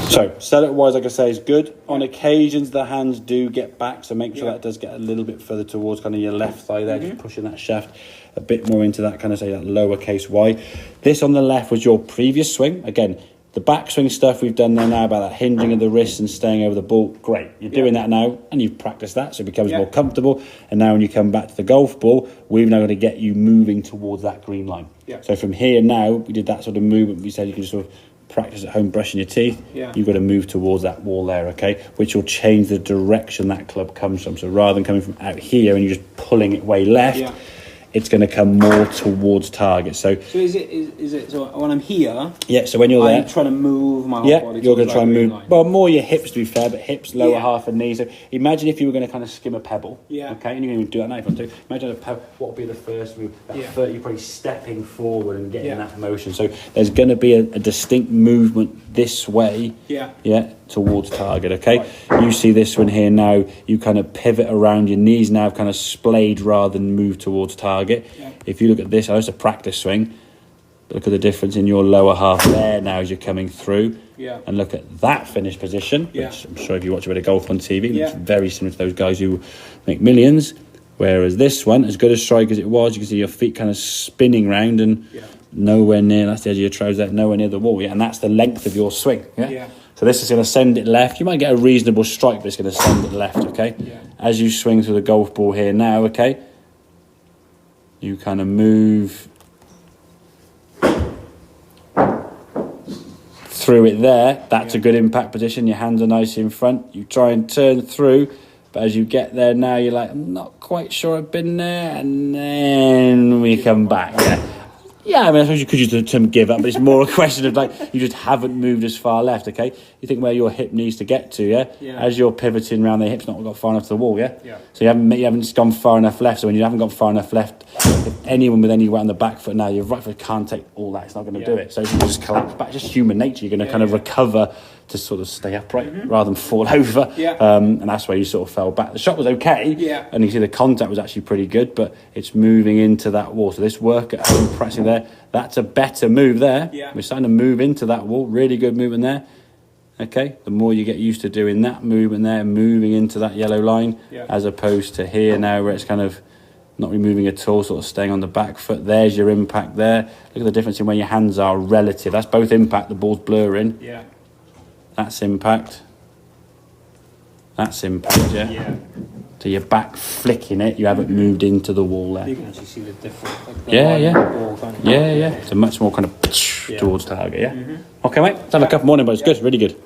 So setup wise, like I say, is good. On occasions, the hands do get back, so make sure that does get a little bit further towards kind of your left thigh there, just pushing that shaft a bit more into that kind of, say, that lowercase y. This on the left was your previous swing. Again, the backswing stuff we've done there now about that hinging of the wrists and staying over the ball, great. You're doing that now, and you've practiced that, so it becomes more comfortable. And now when you come back to the golf ball, we've now got to get you moving towards that green line. So from here now, we did that sort of movement. We said you can just sort of practice at home brushing your teeth. You've got to move towards that wall there, okay? Which will change the direction that club comes from. So rather than coming from out here and you're just pulling it way left, it's going to come more towards target. So is it so when I'm here? Yeah. So when you're there, I'm trying to move my whole body. You're going to try and move. Well, more your hips to be fair, but hips, lower half, and knees. So imagine if you were going to kind of skim a pebble. Okay, and you're going to do that now if you want to. Imagine a pebble. What would be the first move? You're probably stepping forward and getting that motion. So there's going to be a distinct movement this way. Towards target. Okay. Right. You see this one here now. You kind of pivot around your knees now, kind of splayed rather than move towards target. If you look at this, it's a practice swing. Look at the difference in your lower half there now as you're coming through. And look at that finished position, which I'm sure if you watch a bit of golf on TV, it's very similar to those guys who make millions. Whereas this one, as good a strike as it was, you can see your feet kind of spinning round and nowhere near, that's the edge of your trousers, nowhere near the wall. And that's the length of your swing. So this is going to send it left. You might get a reasonable strike, but it's going to send it left, okay? As you swing through the golf ball here now, okay? You kind of move through it there. That's a good impact position. Your hands are nice in front. You try and turn through, but as you get there now, you're like, I'm not quite sure I've been there. And then we come back, Yeah, I mean, I suppose you could use the term give up, but it's more a question of like, you just haven't moved as far left, okay? You think where your hip needs to get to, as you're pivoting around, the hip's not got far enough to the wall, So you haven't gone far enough left. So when you haven't gone far enough left, if anyone with any weight on the back foot now, your right foot can't take all that. It's not going to do it. So you can just collapse back. Just human nature. You're going to kind of recover to sort of stay upright rather than fall over. And that's where you sort of fell back. The shot was okay. And you see the contact was actually pretty good, but it's moving into that wall. So this work at home, pressing there, that's a better move there. We're starting to move into that wall. Really good movement there. Okay, the more you get used to doing that movement there, moving into that yellow line, as opposed to here now where it's kind of not really moving at all, sort of staying on the back foot. There's your impact there. Look at the difference in where your hands are relative. That's both impact, the ball's blurring. That's impact. That's impact, So you're back flicking it, you haven't moved into the wall there. You can actually see the difference. Like the ball kind of It's a much more kind of towards target, Okay, mate. Let's have a couple more, but it's good, really good.